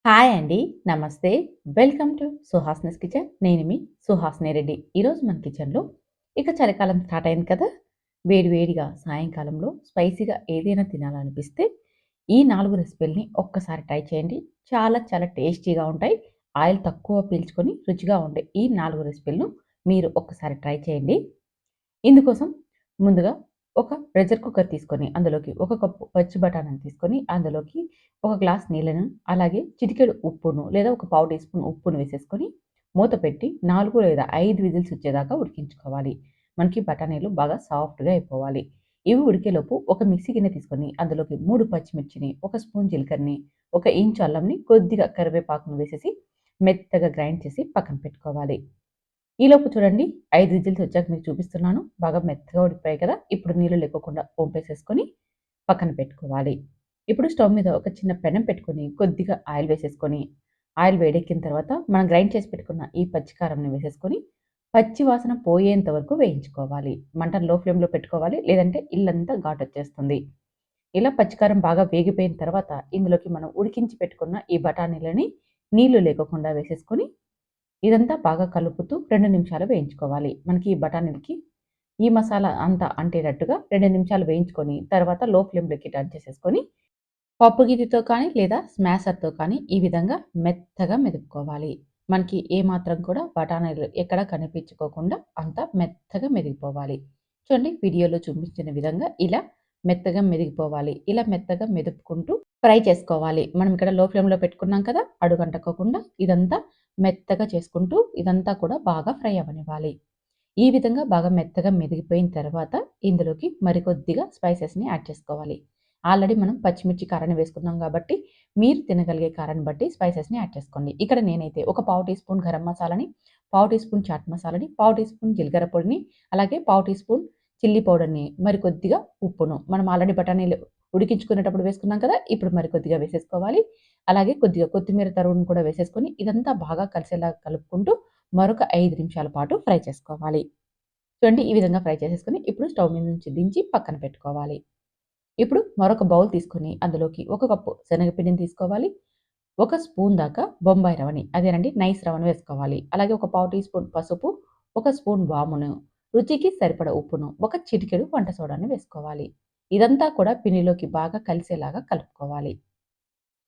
Hi అండి. నమస్తే. Welcome to Suhasini's kitchen. నేను మీ సుహాసిని రెడ్డి. ఈరోజు మన కిచెన్‌లో ఇక చలికాలం స్టార్ట్ అయింది కదా! వేడి వేడిగా సాయంకాలంలో స్పైసీగా ఏదైనా తినాలనిపిస్తే ఈ 4 రెసిపీలని ఒక్కసారి ట్రై చేయండి. చాలా చాలా టేస్టీగా ఉంటాయి. ఆయిల్ తక్కువ పీల్చుకొని రుచిగా ఉండే ఈ 4 రెసిపీలను మీరు ఒక్కసారి ట్రై చేయండి. ఇందుకోసం ముందుగా ఒక ప్రెషర్ కుక్కర్ తీసుకొని, అందులోకి ఒక కప్పు పచ్చి బఠానీని తీసుకొని, అందులోకి ఒక గ్లాస్ నీళ్ళను, అలాగే చిటికెడు ఉప్పును లేదా ఒక పావు టీ స్పూన్ ఉప్పును వేసేసుకొని, మూత పెట్టి 4 లేదా 5 విజిల్స్ వచ్చేదాకా ఉడికించుకోవాలి. మనకి బఠానీలు బాగా సాఫ్ట్‌గా అయిపోవాలి. ఇవి ఉడికేలోపు ఒక మిక్సీ గిన్నె తీసుకొని, అందులోకి 3 పచ్చిమిర్చిని, ఒక స్పూన్ జీలకర్రని, ఒక ఇంచు అల్లంని, కొద్దిగా కరివేపాకును వేసేసి మెత్తగా గ్రైండ్ చేసి పక్కన పెట్టుకోవాలి. ఈలోపు చూడండి 5 విజిల్స్ వచ్చాక మీకు చూపిస్తున్నాను. బాగా మెత్తగా ఉడికిపోయాయి కదా! ఇప్పుడు నీళ్లు లేకోకుండా వంపేసేసుకొని పక్కన పెట్టుకోవాలి. ఇప్పుడు స్టవ్ మీద ఒక చిన్న పెనం పెట్టుకొని కొద్దిగా ఆయిల్ వేసేసుకొని, ఆయిల్ వేడెక్కిన తర్వాత మనం గ్రైండ్ చేసి పెట్టుకున్న ఈ పచ్చి కారంని వేసేసుకొని, పచ్చి వాసన పోయేంత వరకు వేయించుకోవాలి. మంటను లో ఫ్లేమ్‌లో పెట్టుకోవాలి. లేదంటే ఇల్లంతా ఘాటొచ్చేస్తుంది. ఇలా పచ్చికారం బాగా వేగిపోయిన తర్వాత ఇందులోకి మనం ఉడికించి పెట్టుకున్న ఈ బఠానీలని నీళ్లు లేకోకుండా వేసేసుకొని ఇదంతా బాగా కలుపుతూ 2 నిమిషాలు వేయించుకోవాలి. మనకి ఈ బఠానీలకి ఈ మసాలా అంతా అంటేటట్టుగా 2 నిమిషాలు వేయించుకొని, తర్వాత లో ఫ్లేమ్‌లోకి టర్న్ చేసేసుకొని, పప్పు గిద్దితో కానీ లేదా స్మాషర్‌తో కానీ ఈ విధంగా మెత్తగా మెదుపుకోవాలి. మనకి ఏ మాత్రం కూడా బఠానీలు ఎక్కడ కనిపించుకోకుండా అంతా మెత్తగా మెదిగిపోవాలి. చూడండి వీడియోలో చూపించిన విధంగా ఇలా మెత్తగా మెదిగిపోవాలి. ఇలా మెత్తగా మెదుపుకుంటూ ఫ్రై చేసుకోవాలి. మనం ఇక్కడ లో ఫ్లేమ్‌లో పెట్టుకున్నాం కదా! అడుగంటకోకుండా ఇదంతా మెత్తగా చేసుకుంటూ ఇదంతా కూడా బాగా ఫ్రై అవ్వనివ్వాలి. ఈ విధంగా బాగా మెత్తగా మెదిగిపోయిన తర్వాత ఇందులోకి మరికొద్దిగా స్పైసెస్‌ని యాడ్ చేసుకోవాలి. ఆల్రెడీ మనం పచ్చిమిర్చి కారాన్ని వేసుకున్నాం కాబట్టి మీరు తినగలిగే కారాన్ని బట్టి స్పైసెస్‌ని యాడ్ చేసుకోండి. ఇక్కడ నేనైతే ఒక పావు టీ స్పూన్ గరం మసాలాని, పావు టీ స్పూన్ చాట్ మసాలాని, పావు టీ స్పూన్ జీలకర్ర పొడిని, అలాగే పావు టీ స్పూన్ చిల్లీ పౌడర్‌ని, మరి కొద్దిగా ఉప్పును మనం ఆల్రెడీ బఠానీలు ఉడికించుకునేటప్పుడు వేసుకున్నాం కదా! ఇప్పుడు మరి కొద్దిగా వేసేసుకోవాలి. అలాగే కొద్దిగా కొత్తిమీర తరుగును కూడా వేసేసుకొని ఇదంతా బాగా కలిసేలాగా కలుపుకుంటూ మరొక 5 నిమిషాల పాటు ఫ్రై చేసుకోవాలి. చూడండి ఈ విధంగా ఫ్రై చేసేసుకొని ఇప్పుడు స్టవ్ మీద నుంచి దించి పక్కన పెట్టుకోవాలి. ఇప్పుడు మరొక బౌల్ తీసుకొని అందులోకి ఒక కప్పు శనగపిండిని తీసుకోవాలి. ఒక స్పూన్ దాకా బొంబాయి రవ్వని అదేనండి నైస్ రవ్వను వేసుకోవాలి. అలాగే ఒక పావు టీ స్పూన్ పసుపు, ఒక స్పూన్ వామును, రుచికి సరిపడ ఉప్పును, ఒక చిటికెడు వంట సోడాని వేసుకోవాలి. ఇదంతా కూడా పిండిలోకి బాగా కలిసేలాగా కలుపుకోవాలి.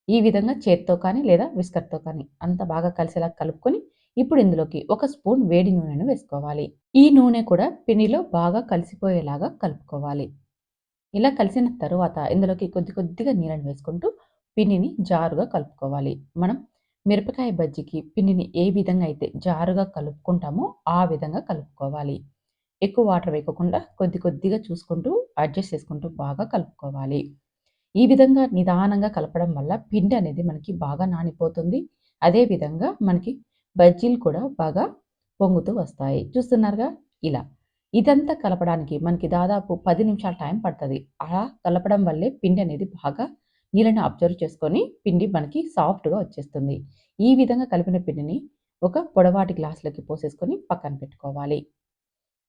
ఈ విధంగా చేత్తో కానీ లేదా విస్కర్‌తో కానీ అంతా బాగా కలిసేలా కలుపుకొని, ఇప్పుడు ఇందులోకి ఒక స్పూన్ వేడి నూనెను వేసుకోవాలి. ఈ నూనె కూడా పిండిలో బాగా కలిసిపోయేలాగా కలుపుకోవాలి. ఇలా కలిసిన తరువాత ఇందులోకి కొద్ది కొద్దిగా నీళ్ళని వేసుకుంటూ పిండిని జారుగా కలుపుకోవాలి. మనం మిరపకాయ బజ్జీకి పిండిని ఏ విధంగా అయితే జారుగా కలుపుకుంటామో ఆ విధంగా కలుపుకోవాలి. ఎక్కువ వాటర్ వేయకోకుండా కొద్ది కొద్దిగా చూసుకుంటూ అడ్జస్ట్ చేసుకుంటూ బాగా కలుపుకోవాలి. ఈ విధంగా నిదానంగా కలపడం వల్ల పిండి అనేది మనకి బాగా నానిపోతుంది. అదే విధంగా మనకి బజ్జీలు కూడా బాగా పొంగుతూ వస్తాయి. చూస్తున్నారుగా ఇలా. ఇదంతా కలపడానికి మనకి దాదాపు 10 నిమిషాలు టైం పడతది. అలా కలపడం వల్లే పిండి అనేది బాగా నీళ్ళని అబ్జర్వ్ చేసుకొని పిండి మనకి సాఫ్ట్‌గా వచ్చేస్తుంది. ఈ విధంగా కలిపిన పిండిని ఒక పొడవాటి గ్లాసులోకి పోసేసుకొని పక్కన పెట్టుకోవాలి.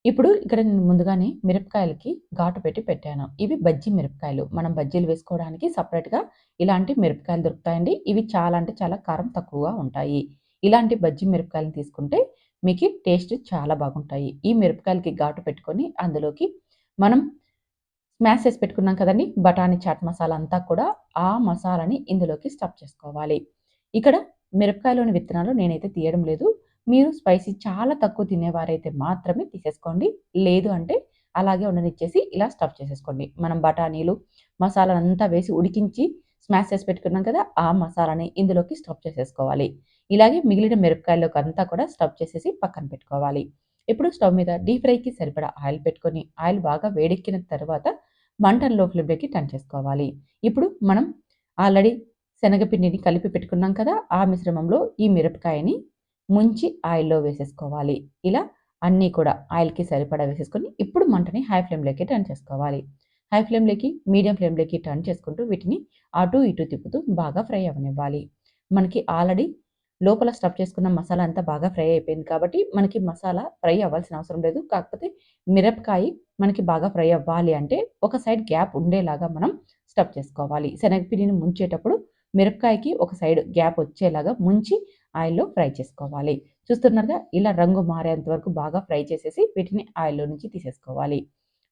ఇప్పుడు ఇక్కడ నేను ముందుగానే మిరపకాయలకి ఘాటు పెట్టి పెట్టాను. ఇవి బజ్జీ మిరపకాయలు. మనం బజ్జీలు వేసుకోవడానికి సెపరేట్‌గా ఇలాంటి మిరపకాయలు దొరుకుతాయండి. ఇవి చాలా అంటే చాలా కారం తక్కువగా ఉంటాయి. ఇలాంటి బజ్జీ మిరపకాయలను తీసుకుంటే మీకి టేస్ట్ చాలా బాగుంటాయి. ఈ మిరపకాయలకి ఘాటు పెట్టుకొని అందులోకి మనం స్మాష్ చేసి పెట్టుకున్నాం కదండీ! బఠానీ చాట్ మసాలా అంతా కూడా ఆ మసాలాని ఇందులోకి స్టఫ్ చేసుకోవాలి. ఇక్కడ మిరపకాయలోని విత్తనాలు నేనైతే తీయడం లేదు. మీరు స్పైసీ చాలా తక్కువ తినేవారైతే మాత్రమే తీసేసుకోండి. లేదు అంటే అలాగే ఉండనిచ్చేసి ఇలా స్టఫ్ చేసేసుకోండి. మనం బఠానీలు, మసాలానంతా వేసి ఉడికించి స్మాష్ చేసి పెట్టుకున్నాం కదా! ఆ మసాలాని ఇందులోకి స్టఫ్ చేసేసుకోవాలి. ఇలాగే మిగిలిన మిరపకాయల్లోకంతా కూడా స్టఫ్ చేసేసి పక్కన పెట్టుకోవాలి. ఇప్పుడు స్టవ్ మీద డీప్ ఫ్రైకి సరిపడా ఆయిల్ పెట్టుకొని, ఆయిల్ బాగా వేడెక్కిన తర్వాత మంటను లో ఫ్లేమ్‌లోకి టర్న్ చేసుకోవాలి. ఇప్పుడు మనం ఆల్రెడీ శనగపిండిని కలిపి పెట్టుకున్నాం కదా! ఆ మిశ్రమంలో ఈ మిరపకాయని ముంచి ఆయిల్‌లో వేసేసుకోవాలి. ఇలా అన్నీ కూడా ఆయిల్‌కి సరిపడా వేసేసుకొని, ఇప్పుడు మంటని హై ఫ్లేమ్‌లోకి టర్న్ చేసుకోవాలి. హై ఫ్లేమ్‌లోకి, మీడియం ఫ్లేమ్‌లోకి టర్న్ చేసుకుంటూ వీటిని అటు ఇటు తిప్పుతూ బాగా ఫ్రై అవ్వనివ్వాలి. మనకి ఆల్రెడీ లోపల స్టఫ్ చేసుకున్న మసాలా అంతా బాగా ఫ్రై అయిపోయింది కాబట్టి, మనకి మసాలా ఫ్రై అవ్వాల్సిన అవసరం లేదు. కాకపోతే మిరపకాయ మనకి బాగా ఫ్రై అవ్వాలి అంటే, ఒక సైడ్ గ్యాప్ ఉండేలాగా మనం స్టఫ్ చేసుకోవాలి. శనగపిండిని ముంచేటప్పుడు మిరపకాయకి ఒక సైడ్ గ్యాప్ వచ్చేలాగా ముంచి ఆయిల్‌లో ఫ్రై చేసుకోవాలి. చూస్తున్నారుగా ఇలా రంగు మారేంత వరకు బాగా ఫ్రై చేసేసి వీటిని ఆయిల్‌లో నుంచి తీసేసుకోవాలి.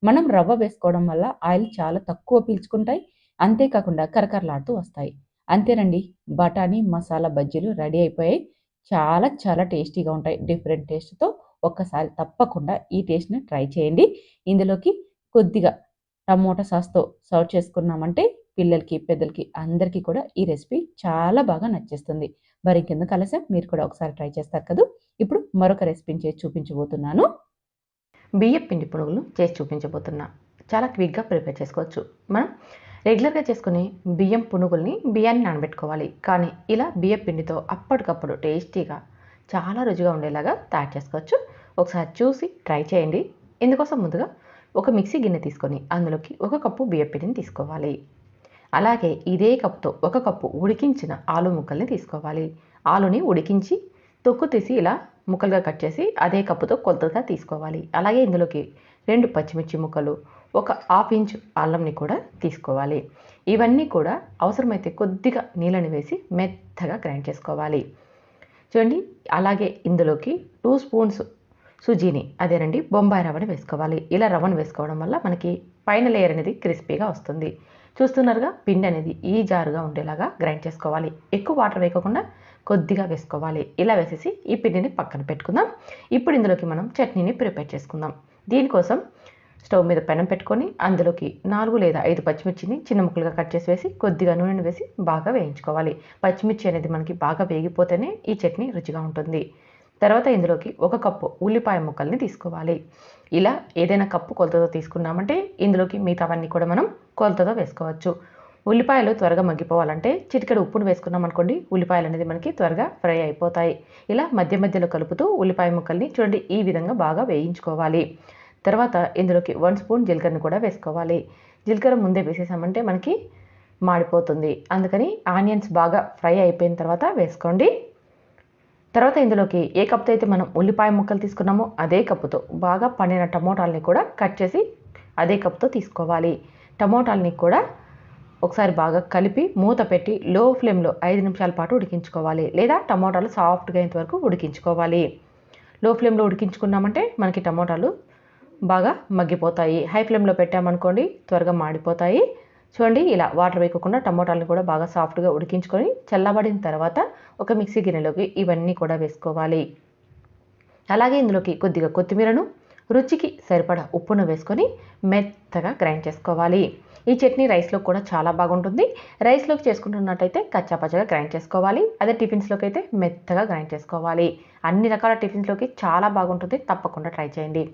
మనం రవ్వ వేసుకోవడం వల్ల ఆయిల్ చాలా తక్కువ పీల్చుకుంటాయి. అంతేకాకుండా కరకరలాడుతూ వస్తాయి. అంతేనండి. బఠానీ మసాలా బజ్జీలు రెడీ అయిపోయాయి. చాలా చాలా టేస్టీగా ఉంటాయి. డిఫరెంట్ టేస్ట్‌తో ఒక్కసారి తప్పకుండా ఈ టేస్ట్‌ని ట్రై చేయండి. ఇందులోకి కొద్దిగా టమోటా సాస్‌తో సర్వ్ చేసుకున్నామంటే పిల్లలకి, పెద్దలకి అందరికీ కూడా ఈ రెసిపీ చాలా బాగా నచ్చేస్తుంది. మరి ఇంకెందుకు ఆలస్యం మీరు కూడా ఒకసారి ట్రై చేస్తారు కదూ! ఇప్పుడు మరొక రెసిపీని చేసి చూపించబోతున్నాను. బియ్యపు పిండి పునుగులు చేసి చూపించబోతున్నా. చాలా క్విక్‌గా ప్రిపేర్ చేసుకోవచ్చు. మనం రెగ్యులర్‌గా చేసుకునే బియ్యం పునుగుల్ని బియ్యాన్ని నానబెట్టుకోవాలి. కానీ ఇలా బియ్యపు పిండితో అప్పటికప్పుడు టేస్టీగా చాలా రుచిగా ఉండేలాగా తయారు చేసుకోవచ్చు. ఒకసారి చూసి ట్రై చేయండి. ఇందుకోసం ముందుగా ఒక మిక్సీ గిన్నె తీసుకొని అందులోకి 1 కప్పు బియ్యపు పిండిని తీసుకోవాలి. అలాగే ఇదే కప్‌తో 1 కప్పు ఉడికించిన ఆలు ముక్కల్ని తీసుకోవాలి. ఆలుని ఉడికించి తొక్కు తీసి ఇలా ముక్కలుగా కట్ చేసి అదే కప్పుతో కొలతగా తీసుకోవాలి. అలాగే ఇందులోకి 2 పచ్చిమిర్చి ముక్కలు, ఒక హాఫ్ ఇంచ్ అల్లంని కూడా తీసుకోవాలి. ఇవన్నీ కూడా అవసరమైతే కొద్దిగా నీళ్ళని వేసి మెత్తగా గ్రైండ్ చేసుకోవాలి. చూడండి అలాగే ఇందులోకి 2 స్పూన్స్ సుజీని అదేనండి బొంబాయి రవ్వని వేసుకోవాలి. ఇలా రవ్వను వేసుకోవడం వల్ల మనకి పైన లేయర్ అనేది క్రిస్పీగా వస్తుంది. చూస్తున్నారుగా పిండి అనేది ఈ జారుగా ఉండేలాగా గ్రైండ్ చేసుకోవాలి. ఎక్కువ వాటర్ వేయకుండా కొద్దిగా వేసుకోవాలి. ఇలా వేసేసి ఈ పిండిని పక్కన పెట్టుకుందాం. ఇప్పుడు ఇందులోకి మనం చట్నీని ప్రిపేర్ చేసుకుందాం. దీనికోసం స్టవ్ మీద పెనం పెట్టుకొని అందులోకి 4 లేదా 5 పచ్చిమిర్చిని చిన్న ముక్కలుగా కట్ చేసి వేసి కొద్దిగా నూనెను వేసి బాగా వేయించుకోవాలి. పచ్చిమిర్చి అనేది మనకి బాగా వేగిపోతేనే ఈ చట్నీ రుచిగా ఉంటుంది. తర్వాత ఇందులోకి 1 కప్పు ఉల్లిపాయ ముక్కల్ని తీసుకోవాలి. ఇలా ఏదైనా కప్పు కొలతతో తీసుకున్నామంటే ఇందులోకి మిగతావన్నీ కూడా మనం కొలతతో వేసుకోవచ్చు. ఉల్లిపాయలు త్వరగా మగ్గిపోవాలంటే చిటికెడు ఉప్పును వేసుకున్నాం అనుకోండి ఉల్లిపాయలు అనేది మనకి త్వరగా ఫ్రై అయిపోతాయి. ఇలా మధ్య మధ్యలో కలుపుతూ ఉల్లిపాయ ముక్కల్ని చూడండి ఈ విధంగా బాగా వేయించుకోవాలి. తర్వాత ఇందులోకి 1 స్పూన్ జీలకర్రని కూడా వేసుకోవాలి. జీలకర్ర ముందే వేసేసామంటే మనకి మాడిపోతుంది. అందుకని ఆనియన్స్ బాగా ఫ్రై అయిపోయిన తర్వాత వేసుకోండి. తర్వాత ఇందులోకి ఏ కప్తో అయితే మనం ఉల్లిపాయ ముక్కలు తీసుకున్నామో అదే కప్పుతో బాగా పండిన టమోటాలని కూడా కట్ చేసి అదే కప్తో తీసుకోవాలి. టమోటాలని కూడా ఒకసారి బాగా కలిపి మూత పెట్టి లో ఫ్లేమ్లో 5 నిమిషాల పాటు ఉడికించుకోవాలి. లేదా టమోటాలు సాఫ్ట్గా అయ్యేంత వరకు ఉడికించుకోవాలి. లో ఫ్లేమ్లో ఉడికించుకున్నామంటే మనకి టమోటాలు బాగా మగ్గిపోతాయి. హై ఫ్లేమ్లో పెట్టామనుకోండి త్వరగా మాడిపోతాయి. చూడండి ఇలా వాటర్ వేయకుండా టమోటాలను కూడా బాగా సాఫ్ట్గా ఉడికించుకొని చల్లబడిన తర్వాత ఒక మిక్సీ గిన్నెలోకి ఇవన్నీ కూడా వేసుకోవాలి. అలాగే ఇందులోకి కొద్దిగా కొత్తిమీరను, రుచికి సరిపడా ఉప్పును వేసుకొని మెత్తగా గ్రైండ్ చేసుకోవాలి. ఈ చట్నీ రైస్లో కూడా చాలా బాగుంటుంది. రైస్లోకి చేసుకుంటున్నట్టయితే కచ్చాపచ్చగా గ్రైండ్ చేసుకోవాలి. అదే టిఫిన్స్లోకి అయితే మెత్తగా గ్రైండ్ చేసుకోవాలి. అన్ని రకాల టిఫిన్స్లోకి చాలా బాగుంటుంది. తప్పకుండా ట్రై చేయండి.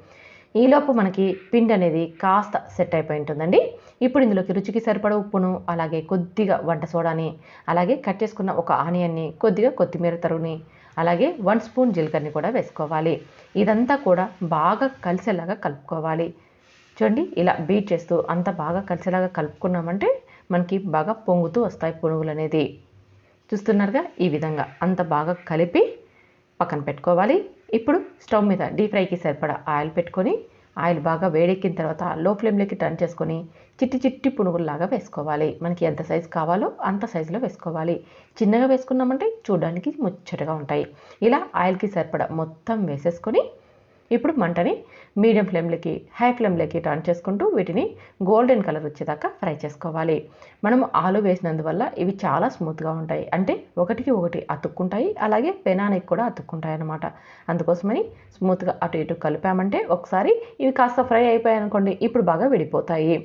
ఈలోపు మనకి పిండి అనేది కాస్త సెట్ అయిపోయి ఉంటుందండి. ఇప్పుడు ఇందులోకి రుచికి సరిపడా ఉప్పును, అలాగే కొద్దిగా వంట సోడాని, అలాగే కట్ చేసుకున్న ఒక ఆనియన్ని, కొద్దిగా కొత్తిమీర తరుగుని, అలాగే 1 స్పూన్ జీలకర్రని కూడా వేసుకోవాలి. ఇదంతా కూడా బాగా కలిసేలాగా కలుపుకోవాలి. చూడండి ఇలా బీట్ చేస్తూ అంత బాగా కలిసేలాగా కలుపుకున్నామంటే మనకి బాగా పొంగుతూ వస్తాయి పునుగులు అనేది. చూస్తున్నారుగా ఈ విధంగా అంత బాగా కలిపి పక్కన పెట్టుకోవాలి. ఇప్పుడు స్టవ్ మీద డీప్ ఫ్రైకి సరిపడా ఆయిల్ పెట్టుకొని ఆయిల్ బాగా వేడెక్కిన తర్వాత లో ఫ్లేమ్లోకి టర్న్ చేసుకొని చిట్టి చిట్టి పునుగుల్లాగా వేసుకోవాలి. మనకి ఎంత సైజు కావాలో అంత సైజులో వేసుకోవాలి. చిన్నగా వేసుకున్నామంటే చూడడానికి ముచ్చటగా ఉంటాయి. ఇలా ఆయిల్కి సరిపడా మొత్తం వేసేసుకొని ఇప్పుడు మంటని మీడియం ఫ్లేమ్లోకి హై ఫ్లేమ్లోకి టర్న్ చేసుకుంటూ వీటిని గోల్డెన్ కలర్ వచ్చేదాకా ఫ్రై చేసుకోవాలి. మనము ఆలు వేసినందువల్ల ఇవి చాలా స్మూత్గా ఉంటాయి. అంటే ఒకటికి ఒకటి అతుక్కుంటాయి. అలాగే పెనానికి కూడా అతుక్కుంటాయి అన్నమాట. అందుకోసమని స్మూత్గా అటు ఇటు కలిపామంటే ఒకసారి ఇవి కాస్త ఫ్రై అయిపోయాయి అనుకోండి ఇప్పుడు బాగా విడిపోతాయి.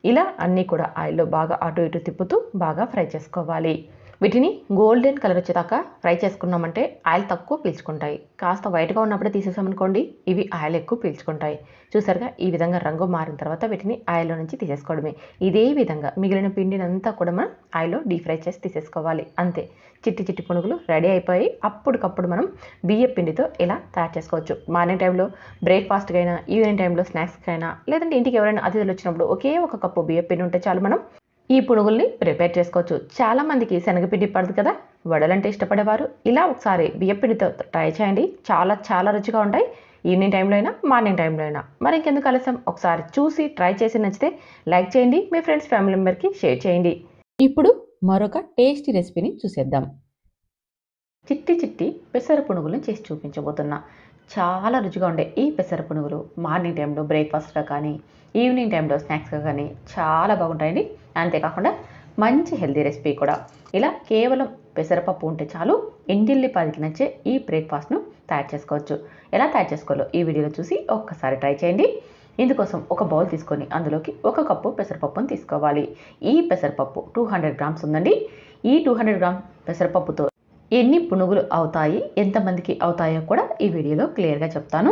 ఇలా అన్నీ కూడా ఆయిల్లో బాగా అటు ఇటు తిప్పుతూ బాగా ఫ్రై చేసుకోవాలి. వీటిని గోల్డెన్ కలర్ వచ్చేదాకా ఫ్రై చేసుకున్నామంటే ఆయిల్ తక్కువ పీల్చుకుంటాయి. కాస్త వైట్గా ఉన్నప్పుడే తీసేసామనుకోండి ఇవి ఆయిల్ ఎక్కువ పీల్చుకుంటాయి. చూసారుగా ఈ విధంగా రంగు మారిన తర్వాత వీటిని ఆయిల్లో నుంచి తీసేసుకోవడమే. ఇదే విధంగా మిగిలిన పిండినంతా కూడా మనం ఆయిల్లో డీప్ ఫ్రై చేసి తీసేసుకోవాలి. అంతే చిట్టి చిట్టి పునుగులు రెడీ అయిపోయి అప్పటికప్పుడు మనం బియ్య పిండితో ఇలా తయారు చేసుకోవచ్చు. మార్నింగ్ టైంలో బ్రేక్ఫాస్ట్కి అయినా, ఈవినింగ్ టైంలో స్నాక్స్కి అయినా, లేదంటే ఇంటికి ఎవరైనా అతిథులు వచ్చినప్పుడు ఒకే ఒక కప్పు బియ్య పిండి ఉంటే చాలు మనం ఈ పునుగుల్ని ప్రిపేర్ చేసుకోవచ్చు. చాలామందికి శనగపిండి పడదు కదా, వడలంటే ఇష్టపడేవారు ఇలా ఒకసారి బియ్యపిండితో ట్రై చేయండి. చాలా చాలా రుచిగా ఉంటాయి. ఈవినింగ్ టైంలో అయినా, మార్నింగ్ టైంలో అయినా. మరి ఇంకెందుకు ఆలస్యం, ఒకసారి చూసి ట్రై చేసి నచ్చితే లైక్ చేయండి. మీ ఫ్రెండ్స్ ఫ్యామిలీ మెంబర్కి షేర్ చేయండి. ఇప్పుడు మరొక టేస్టీ రెసిపీని చూసేద్దాం. చిట్టి చిట్టి పెసర పునుగులను చేసి చూపించబోతున్నా. చాలా రుచిగా ఉండే ఈ పెసర పునుగులు మార్నింగ్ టైంలో బ్రేక్ఫాస్ట్గా కానీ, ఈవినింగ్ టైంలో స్నాక్స్గా కానీ చాలా బాగుంటాయండి. అంతేకాకుండా మంచి హెల్తీ రెసిపీ కూడా. ఇలా కేవలం పెసరపప్పు ఉంటే చాలు, ఇంటిల్లిపాదికి నచ్చే ఈ బ్రేక్ఫాస్ట్ను తయారు చేసుకోవచ్చు. ఎలా తయారు చేసుకోవాలో ఈ వీడియోలో చూసి ఒక్కసారి ట్రై చేయండి. ఇందుకోసం ఒక బౌల్ తీసుకొని అందులోకి 1 కప్పు పెసరపప్పును తీసుకోవాలి. ఈ పెసరపప్పు 200 గ్రామ్స్ ఉందండి. ఈ 200 గ్రామ్ పెసరపప్పుతో ఎన్ని పునుగులు అవుతాయి, ఎంతమందికి అవుతాయో కూడా ఈ వీడియోలో క్లియర్గా చెప్తాను.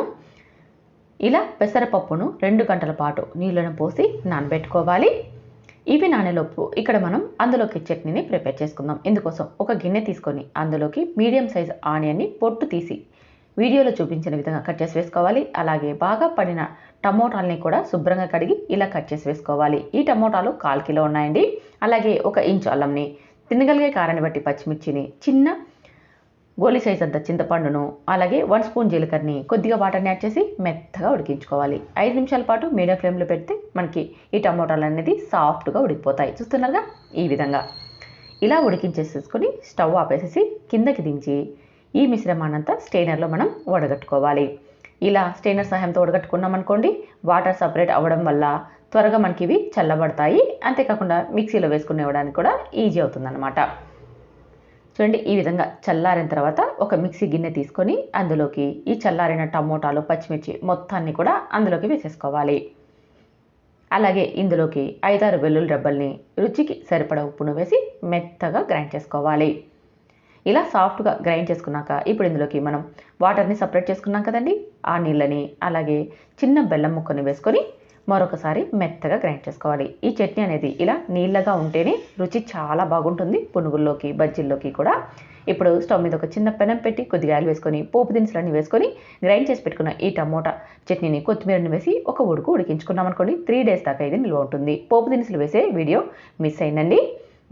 ఇలా పెసరపప్పును 2 గంటల పాటు నీళ్ళను పోసి నానబెట్టుకోవాలి. ఇవి నానేలోపు ఇక్కడ మనం అందులోకి చట్నీని ప్రిపేర్ చేసుకుందాం. ఇందుకోసం ఒక గిన్నె తీసుకొని అందులోకి మీడియం సైజ్ ఆనియన్ని పొట్టు తీసి వీడియోలో చూపించిన విధంగా కట్ చేసి వేసుకోవాలి. అలాగే బాగా పడిన టమోటాలని కూడా శుభ్రంగా కడిగి ఇలా కట్ చేసి వేసుకోవాలి. ఈ టమోటాలు 1/4 కిలో ఉన్నాయండి. అలాగే 1 ఇంచు అల్లంని, తినగలిగే కారాన్ని బట్టి పచ్చిమిర్చిని, చిన్న గోలి సైజ్ అంత చింతపండును, అలాగే 1 స్పూన్ జీలకర్రని, కొద్దిగా వాటర్ని యాడ్ చేసి మెత్తగా ఉడికించుకోవాలి. 5 నిమిషాల పాటు మీడియం ఫ్లేమ్లో పెడితే మనకి ఈ టమోటాలు అనేది సాఫ్ట్గా ఉడికిపోతాయి. చూస్తున్నారుగా ఈ విధంగా. ఇలా ఉడికించేసేసుకొని స్టవ్ ఆపేసేసి కిందకి దించి ఈ మిశ్రమాన్నంతా స్టెయినర్లో మనం వడగట్టుకోవాలి. ఇలా స్టెయినర్ సహాయంతో వడగట్టుకున్నాం అనుకోండి, వాటర్ సపరేట్ అవ్వడం వల్ల త్వరగా మనకి ఇవి చల్లబడతాయి. అంతేకాకుండా మిక్సీలో వేసుకునేవడానికి కూడా ఈజీ అవుతుందన్నమాట. చూడండి, ఈ విధంగా చల్లారిన తర్వాత ఒక మిక్సీ గిన్నె తీసుకొని అందులోకి ఈ చల్లారిన టమోటాలు, పచ్చిమిర్చి మొత్తాన్ని కూడా అందులోకి వేసేసుకోవాలి. అలాగే ఇందులోకి 5-6 వెల్లుల్లి రెబ్బల్ని, రుచికి సరిపడా ఉప్పును వేసి మెత్తగా గ్రైండ్ చేసుకోవాలి. ఇలా సాఫ్ట్గా గ్రైండ్ చేసుకున్నాక ఇప్పుడు ఇందులోకి మనం వాటర్ని సపరేట్ చేసుకున్నాం కదండి, ఆ నీళ్ళని అలాగే చిన్న బెల్లం ముక్కని వేసుకొని మరొకసారి మెత్తగా గ్రైండ్ చేసుకోవాలి. ఈ చట్నీ అనేది ఇలా నీళ్ళగా ఉంటేనే రుచి చాలా బాగుంటుంది పునుగుల్లోకి, బజ్జీల్లోకి కూడా. ఇప్పుడు స్టవ్ మీద ఒక చిన్న పెనం పెట్టి కొద్దిగా ఆయిల్ వేసుకొని పోపు దినుసులన్నీ వేసుకొని గ్రైండ్ చేసి పెట్టుకున్న ఈ టమోటా చట్నీని, కొత్తిమీరని వేసి ఒక ఉడికించుకున్నాం అనుకోండి, 3 డేస్ దాకా ఇది నిల్వ ఉంటుంది. పోపు దినుసులు వేసే వీడియో మిస్ అయిందండి.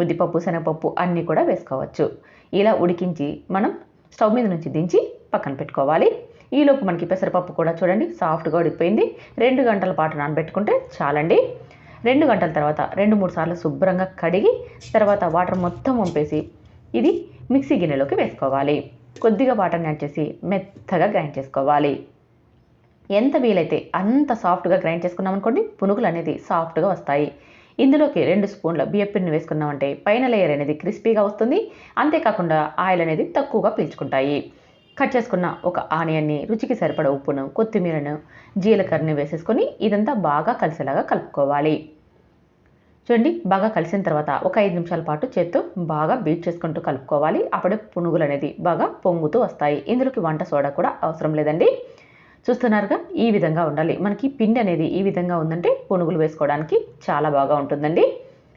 ఉద్దిపప్పు, శనగపప్పు అన్నీ కూడా వేసుకోవచ్చు. ఇలా ఉడికించి మనం స్టవ్ మీద నుంచి దించి పక్కన పెట్టుకోవాలి. ఈలోపు మనకి పెసరపప్పు కూడా చూడండి సాఫ్ట్గా ఉడికిపోయింది. 2 గంటల పాటు నానబెట్టుకుంటే చాలండి. 2 గంటల తర్వాత 2-3 సార్లు శుభ్రంగా కడిగి తర్వాత వాటర్ మొత్తం వంపేసి ఇది మిక్సీ గిన్నెలోకి వేసుకోవాలి. కొద్దిగా వాటర్ని యాడ్ చేసి మెత్తగా గ్రైండ్ చేసుకోవాలి. ఎంత వీలైతే అంత సాఫ్ట్గా గ్రైండ్ చేసుకున్నాం అనుకోండి, పునుగులు అనేది సాఫ్ట్గా వస్తాయి. ఇందులోకి 2 స్పూన్ల బియ్యపిండిని వేసుకున్నామంటే పైన లేయర్ అనేది క్రిస్పీగా వస్తుంది. అంతేకాకుండా ఆయిల్ అనేది తక్కువగా పీల్చుకుంటాయి. కట్ చేసుకున్న ఒక ఆనియన్ని, రుచికి సరిపడ ఉప్పును, కొత్తిమీరను, జీలకర్రని వేసేసుకొని ఇదంతా బాగా కలిసేలాగా కలుపుకోవాలి. చూడండి, బాగా కలిసిన తర్వాత ఒక 5 నిమిషాల పాటు చేత్తో బాగా బీట్ చేసుకుంటూ కలుపుకోవాలి. అప్పుడే పునుగులు అనేది బాగా పొంగుతూ వస్తాయి. ఇందులోకి వంట సోడా కూడా అవసరం లేదండి. చూస్తున్నారుగా, ఈ విధంగా ఉండాలి. మనకి పిండి అనేది ఈ విధంగా ఉందంటే పునుగులు వేసుకోవడానికి చాలా బాగా ఉంటుందండి.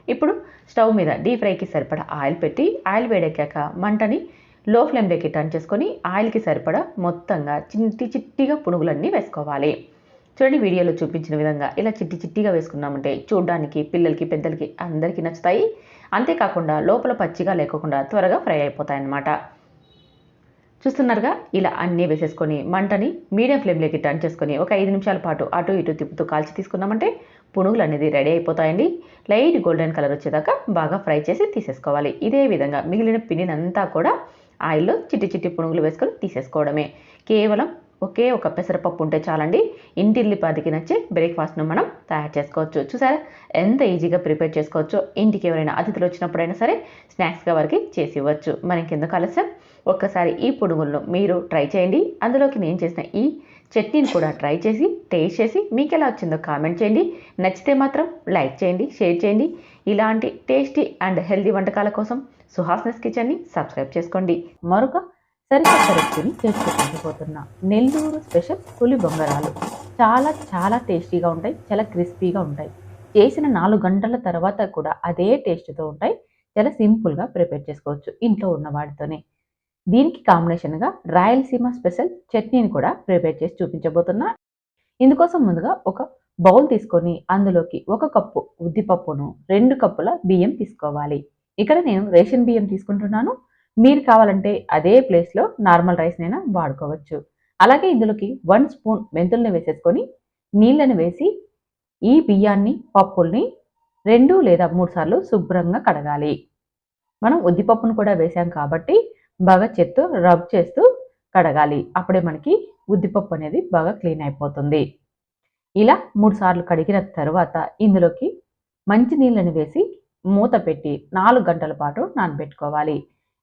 ఇప్పుడు స్టవ్ మీద డీప్ ఫ్రైకి సరిపడా ఆయిల్ పెట్టి ఆయిల్ వేడెక్కాక మంటని లో ఫ్లేమ్లోకి టర్న్ చేసుకొని ఆయిల్కి సరిపడా మొత్తంగా చిట్టిగా పునుగులన్నీ వేసుకోవాలి. చూడండి, వీడియోలో చూపించిన విధంగా ఇలా చిట్టిగా వేసుకున్నామంటే చూడడానికి పిల్లలకి, పెద్దలకి అందరికీ నచ్చుతాయి. అంతేకాకుండా లోపల పచ్చిగా లేకుండా త్వరగా ఫ్రై అయిపోతాయి అన్నమాట. చూస్తున్నారుగా, ఇలా అన్నీ వేసేసుకొని మంటని మీడియం ఫ్లేమ్లోకి టర్న్ చేసుకొని ఒక 5 నిమిషాల పాటు అటు ఇటు తిప్పుతూ కాల్చి తీసుకున్నామంటే పునుగులు అనేది రెడీ అయిపోతాయండి. లైట్ గోల్డెన్ కలర్ వచ్చేదాకా బాగా ఫ్రై చేసి తీసేసుకోవాలి. ఇదే విధంగా మిగిలిన పిండినంతా కూడా ఆయిల్లో చిట్టి పునుగులు వేసుకొని తీసేసుకోవడమే. కేవలం ఒకే ఒక పెసరపప్పు ఉంటే చాలండి, ఇంటిల్లిపాదికి నచ్చే బ్రేక్ఫాస్ట్ను మనం తయారు చేసుకోవచ్చు. చూసారా ఎంత ఈజీగా ప్రిపేర్ చేసుకోవచ్చో. ఇంటికి ఎవరైనా అతిథులు వచ్చినప్పుడైనా సరే స్నాక్స్గా వారికి చేసి ఇవ్వచ్చు. మరి ఇంకెందుకు ఆలస్యం, ఒక్కసారి ఈ పునుగులను మీరు ట్రై చేయండి. అందులోకి నేను చేసిన ఈ చట్నీని కూడా ట్రై చేసి టేస్ట్ చేసి మీకు ఎలా వచ్చిందో కామెంట్ చేయండి. నచ్చితే మాత్రం లైక్ చేయండి, షేర్ చేయండి. ఇలాంటి టేస్టీ అండ్ హెల్దీ వంటకాల కోసం సుహాస్నస్ కిచెన్ని సబ్స్క్రైబ్ చేసుకోండి. మరొక సరికొత్త రెసిపీని చేసి చూపించబోతున్నా. నెల్లూరు స్పెషల్ పులి బొంగరాలు చాలా టేస్టీగా ఉంటాయి, చాలా క్రిస్పీగా ఉంటాయి. చేసిన 4 గంటల తర్వాత కూడా అదే టేస్ట్తో ఉంటాయి. చాలా సింపుల్గా ప్రిపేర్ చేసుకోవచ్చు ఇంట్లో ఉన్న వాటితోనే. దీనికి కాంబినేషన్గా రాయలసీమ స్పెషల్ చట్నీని కూడా ప్రిపేర్ చేసి చూపించబోతున్నా. ఇందుకోసం ముందుగా ఒక బౌల్ తీసుకొని అందులోకి 1 కప్పు ఉద్దిపప్పును, 2 కప్పుల బియ్యం తీసుకోవాలి. ఇక్కడ నేను రేషన్ బియ్యం తీసుకుంటున్నాను. మీరు కావాలంటే అదే ప్లేస్లో నార్మల్ రైస్నైనా వాడుకోవచ్చు. అలాగే ఇందులోకి 1 స్పూన్ మెంతుల్ని వేసేసుకొని నీళ్ళని వేసి ఈ బియ్యాన్ని, పప్పుల్ని 2 లేదా 3 సార్లు శుభ్రంగా కడగాలి. మనం ఉద్దిపప్పును కూడా వేసాం కాబట్టి బాగా చేత్తో రబ్ చేస్తూ కడగాలి. అప్పుడే మనకి ఉద్దిపప్పు అనేది బాగా క్లీన్ అయిపోతుంది. ఇలా 3 సార్లు కడిగిన తరువాత ఇందులోకి మంచి నీళ్ళని వేసి మూత పెట్టి 4 గంటల పాటు నానబెట్టుకోవాలి.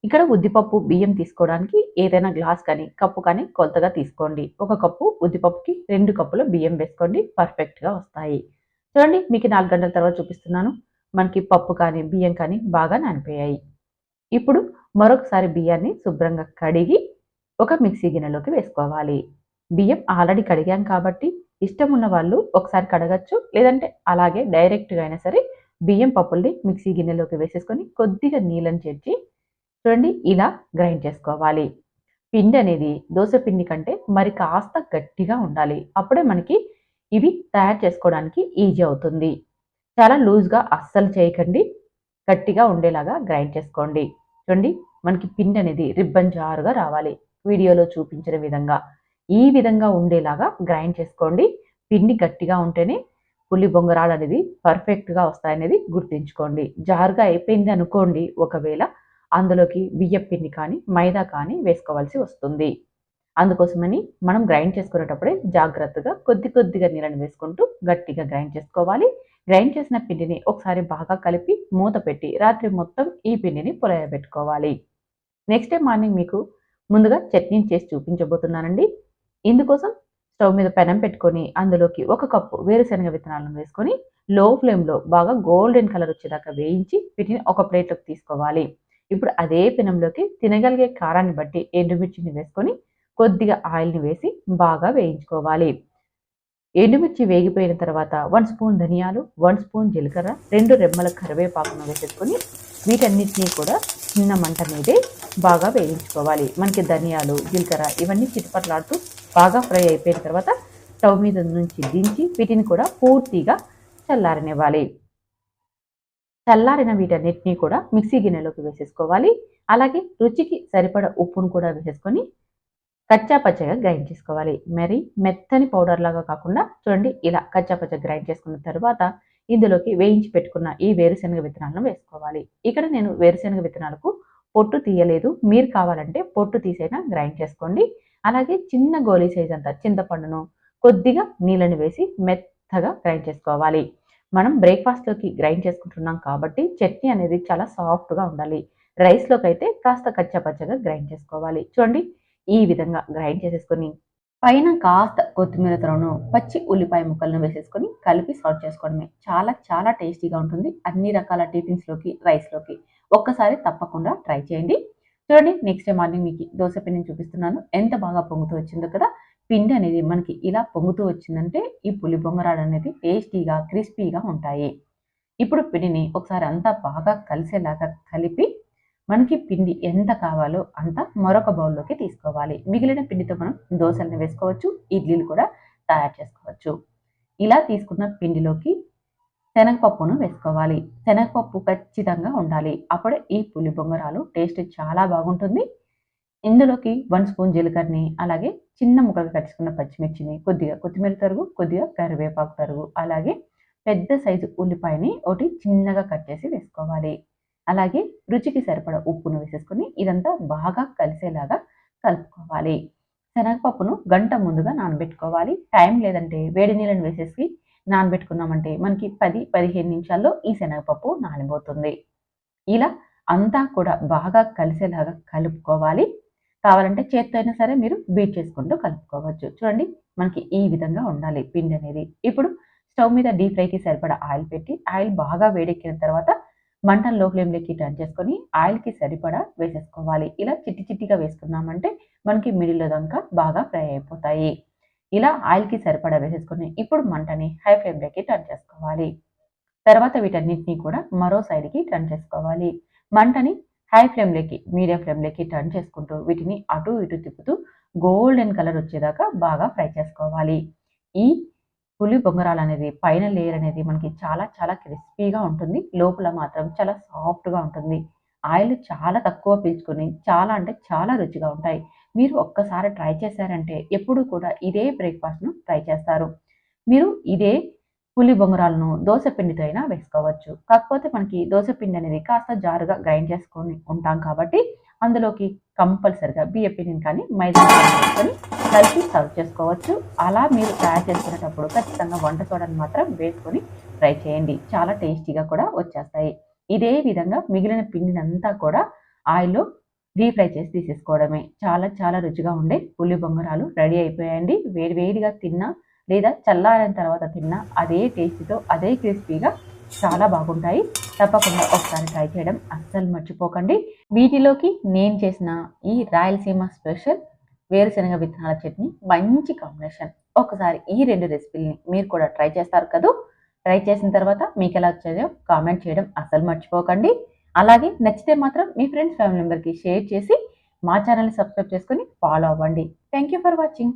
ఇక్కడ ఉద్దిపప్పు, బియ్యం తీసుకోవడానికి ఏదైనా గ్లాస్ కానీ, కప్పు కానీ కొలతగా తీసుకోండి. ఒక కప్పు ఉద్దిపప్పుకి 2 కప్పుల బియ్యం వేసుకోండి. పర్ఫెక్ట్‌గా వస్తాయి. చూడండి మీకు 4 గంటల తర్వాత చూపిస్తున్నాను. మనకి పప్పు కానీ, బియ్యం కానీ బాగా నానిపోయాయి. ఇప్పుడు మరొకసారి బియ్యాన్ని శుభ్రంగా కడిగి ఒక మిక్సీ గిన్నెలోకి వేసుకోవాలి. బియ్యం ఆల్రెడీ కడిగాం కాబట్టి ఇష్టం ఉన్న వాళ్ళు ఒకసారి కడగచ్చు. లేదంటే అలాగే డైరెక్ట్‌గా అయినా సరే బియ్యం పప్పుల్ని మిక్సీ గిన్నెలోకి వేసేసుకొని కొద్దిగా నీళ్ళని చేర్చి చూడండి ఇలా గ్రైండ్ చేసుకోవాలి. పిండి అనేది దోస పిండి కంటే మరి కాస్త గట్టిగా ఉండాలి. అప్పుడే మనకి ఇవి తయారు చేసుకోవడానికి ఈజీ అవుతుంది. చాలా లూజ్‌గా అస్సలు చేయకండి. గట్టిగా ఉండేలాగా గ్రైండ్ చేసుకోండి. చూడండి మనకి పిండి అనేది రిబ్బన్ జారుగా రావాలి. వీడియోలో చూపించిన విధంగా. ఈ విధంగా ఉండేలాగా గ్రైండ్ చేసుకోండి. పిండి గట్టిగా ఉంటేనే పులి బొంగరాలు అనేది పర్ఫెక్ట్‌గా వస్తాయనేది గుర్తుంచుకోండి. జారుగా అయిపోయింది అనుకోండి ఒకవేళ అందులోకి బియ్యపు పిండి కానీ, మైదా కానీ వేసుకోవాల్సి వస్తుంది. అందుకోసమని మనం గ్రైండ్ చేసుకునేటప్పుడే జాగ్రత్తగా కొద్ది కొద్దిగా నీళ్ళని వేసుకుంటూ గట్టిగా గ్రైండ్ చేసుకోవాలి. గ్రైండ్ చేసిన పిండిని ఒకసారి బాగా కలిపి మూత పెట్టి రాత్రి మొత్తం ఈ పిండిని పులయబెట్టుకోవాలి. నెక్స్ట్ డే మార్నింగ్ మీకు ముందుగా చట్నీని చేసి చూపించబోతున్నానండి. ఇందుకోసం స్టవ్ మీద పెనం పెట్టుకొని అందులోకి 1 కప్పు వేరుశనగ విత్తనాలను వేసుకొని లో ఫ్లేమ్‌లో బాగా గోల్డెన్ కలర్ వచ్చేదాకా వేయించి వీటిని ఒక ప్లేట్‌లోకి తీసుకోవాలి. ఇప్పుడు అదే పెనంలోకి తినగలిగే కారాన్ని బట్టి ఎండుమిర్చిని వేసుకొని కొద్దిగా ఆయిల్‌ని వేసి బాగా వేయించుకోవాలి. ఎండుమిర్చి వేగిపోయిన తర్వాత 1 స్పూన్ ధనియాలు, 1 స్పూన్ జీలకర్ర, 2 రెమ్మల కరివేపాకును వేసేసుకొని వీటన్నిటిని కూడా చిన్న మంట మీదే బాగా వేయించుకోవాలి. మనకి ధనియాలు, జీలకర్ర ఇవన్నీ చిటపటలాడుతూ బాగా ఫ్రై అయిపోయిన తర్వాత స్టవ్ మీద నుంచి దించి వీటిని కూడా పూర్తిగా చల్లారనివ్వాలి. చల్లారిన వీటన్నిటిని కూడా మిక్సీ గిన్నెలోకి వేసేసుకోవాలి. అలాగే రుచికి సరిపడ ఉప్పును కూడా వేసేసుకొని కచ్చా పచ్చగా గ్రైండ్ చేసుకోవాలి. మరి మెత్తని పౌడర్ లాగా కాకుండా చూడండి ఇలా కచ్చా పచ్చగా గ్రైండ్ చేసుకున్న తర్వాత ఇందులోకి వేయించి పెట్టుకున్న ఈ వేరుశనగ విత్తనాలను వేసుకోవాలి. ఇక్కడ నేను వేరుశనగ విత్తనాలకు పొట్టు తీయలేదు. మీరు కావాలంటే పొట్టు తీసైనా గ్రైండ్ చేసుకోండి. అలాగే చిన్న గోలీ సైజ్ అంత చింతపండును కొద్దిగా నీళ్ళని వేసి మెత్తగా గ్రైండ్ చేసుకోవాలి. మనం బ్రేక్‌ఫాస్ట్‌లోకి గ్రైండ్ చేసుకుంటున్నాం కాబట్టి చట్నీ అనేది చాలా సాఫ్ట్‌గా ఉండాలి. రైస్‌లోకి అయితే కాస్త కచ్చా పచ్చగా గ్రైండ్ చేసుకోవాలి. చూడండి ఈ విధంగా గ్రైండ్ చేసేసుకొని పైన కాస్త కొత్తిమీర తరును, పచ్చి ఉల్లిపాయ ముక్కలను వేసేసుకొని కలిపి సర్వ్ చేసుకోవడమే. చాలా చాలా టేస్టీగా ఉంటుంది. అన్ని రకాల టిఫిన్స్‌లోకి, రైస్‌లోకి. ఒక్కసారి తప్పకుండా ట్రై చేయండి. చూడండి నెక్స్ట్ డే మార్నింగ్ మీకు దోస పిండిని చూపిస్తున్నాను. ఎంత బాగా పొంగుతూ వచ్చిందో కదా! పిండి అనేది మనకి ఇలా పొంగుతూ వచ్చిందంటే ఈ పులి బొంగరాలు అనేది టేస్టీగా, క్రిస్పీగా ఉంటాయి. ఇప్పుడు పిండిని ఒకసారి అంతా బాగా కలిసేలాగా కలిపి మనకి పిండి ఎంత కావాలో అంత మరొక బౌల్‌లోకి తీసుకోవాలి. మిగిలిన పిండితో మనం దోసల్ని వేసుకోవచ్చు. ఇడ్లీలు కూడా తయారు చేసుకోవచ్చు. ఇలా తీసుకున్న పిండిలోకి శనగపప్పును వేసుకోవాలి. శనగపప్పు ఖచ్చితంగా ఉండాలి. అప్పుడే ఈ పులి బొంగరాలు టేస్ట్ చాలా బాగుంటుంది. ఇందులోకి 1 స్పూన్ జీలకర్రని, అలాగే చిన్న ముక్కలుగా కట్ చేసుకున్న పచ్చిమిర్చిని, కొద్దిగా కొత్తిమీర తరుగు, కొద్దిగా కరివేపాకు తరుగు, అలాగే పెద్ద సైజు ఉల్లిపాయని ఒకటి చిన్నగా కట్ చేసి వేసుకోవాలి. అలాగే రుచికి సరిపడా ఉప్పును వేసేసుకొని ఇదంతా బాగా కలిసేలాగా కలుపుకోవాలి. శనగపప్పును గంట ముందుగా నానబెట్టుకోవాలి. టైం లేదంటే వేడి నీళ్ళని వేసేసి నానబెట్టుకున్నామంటే మనకి 10, 15 నిమిషాల్లో ఈ శనగపప్పు నానిపోతుంది. ఇలా అంతా కూడా బాగా కలిసేలాగా కలుపుకోవాలి. కావాలంటే చేత్తో అయినా సరే మీరు బీట్ చేసుకుంటూ కలుపుకోవచ్చు. చూడండి మనకి ఈ విధంగా ఉండాలి పిండి అనేది. ఇప్పుడు స్టవ్ మీద డీప్ ఫ్రైకి సరిపడా ఆయిల్ పెట్టి ఆయిల్ బాగా వేడెక్కిన తర్వాత మంటను లో ఫ్లేమ్‌లోకి టర్న్ చేసుకొని ఆయిల్‌కి సరిపడా వేసేసుకోవాలి. ఇలా చిట్టి చిట్టిగా వేసుకున్నామంటే మనకి మిడిల్‌లో దాకా బాగా ఫ్రై అయిపోతాయి. ఇలా ఆయిల్‌కి సరిపడా వేసేసుకొని ఇప్పుడు మంటని హై ఫ్లేమ్‌లోకి టర్న్ చేసుకోవాలి. తర్వాత వీటన్నిటిని కూడా మరో సైడ్‌కి టర్న్ చేసుకోవాలి. మంటని హై ఫ్లేమ్‌లోకి, మీడియం ఫ్లేమ్‌లోకి టర్న్ చేసుకుంటూ వీటిని అటు ఇటు తిప్పుతూ గోల్డెన్ కలర్ వచ్చేదాకా బాగా ఫ్రై చేసుకోవాలి. ఈ పులి బొంగరాలనేది పైన లేయర్ అనేది మనకి చాలా చాలా క్రిస్పీగా ఉంటుంది. లోపల మాత్రం చాలా సాఫ్ట్‌గా ఉంటుంది. ఆయిల్ చాలా తక్కువ పీల్చుకొని చాలా అంటే చాలా రుచిగా ఉంటాయి. మీరు ఒక్కసారి ట్రై చేశారంటే ఎప్పుడు కూడా ఇదే బ్రేక్‌ఫాస్ట్‌ను ట్రై చేస్తారు. మీరు ఇదే పులి బొంగరాలను దోస పిండితో అయినా వేసుకోవచ్చు. కాకపోతే మనకి దోస పిండి అనేది కాస్త జారుగా గ్రైండ్ చేసుకొని ఉంటాం కాబట్టి అందులోకి కంపల్సరిగా బియ్య పిండిని కానీ మైదా పిండిని వేసుకొని కలిపి సర్వ్ చేసుకోవచ్చు. అలా మీరు తయారు చేసుకునేటప్పుడు ఖచ్చితంగా వంట సోడాని మాత్రం వేసుకొని ట్రై చేయండి. చాలా టేస్టీగా కూడా వచ్చేస్తాయి. ఇదే విధంగా మిగిలిన పిండినంతా కూడా ఆయిల్‌లో డీప్ ఫ్రై చేసి తీసేసుకోవడమే. చాలా చాలా రుచిగా ఉండే పులి బొంగరాలు రెడీ అయిపోయాయండి. వేడి వేడిగా తిన్నా లేదా చల్లారిన తర్వాత తిన్నా అదే టేస్ట్‌తో అదే క్రిస్పీగా చాలా బాగుంటాయి. తప్పకుండా ఒకసారి ట్రై చేయడం అస్సలు మర్చిపోకండి. వీటిలోకి నేను చేసిన ఈ రాయలసీమ స్పెషల్ వేరుశనగ విత్తనాల చట్నీ మంచి కాంబినేషన్. ఒకసారి ఈ 2 రెసిపీలని మీరు కూడా ట్రై చేస్తారు కదూ! ట్రై చేసిన తర్వాత మీకెలా వచ్చాయో కామెంట్ చేయడం అస్సలు మర్చిపోకండి. అలాగే నచ్చితే మాత్రం మీ ఫ్రెండ్స్, ఫ్యామిలీ మెంబర్‌కి షేర్ చేసి మా ఛానెల్‌ని సబ్స్క్రైబ్ చేసుకొని ఫాలో అవ్వండి. Thank you for watching.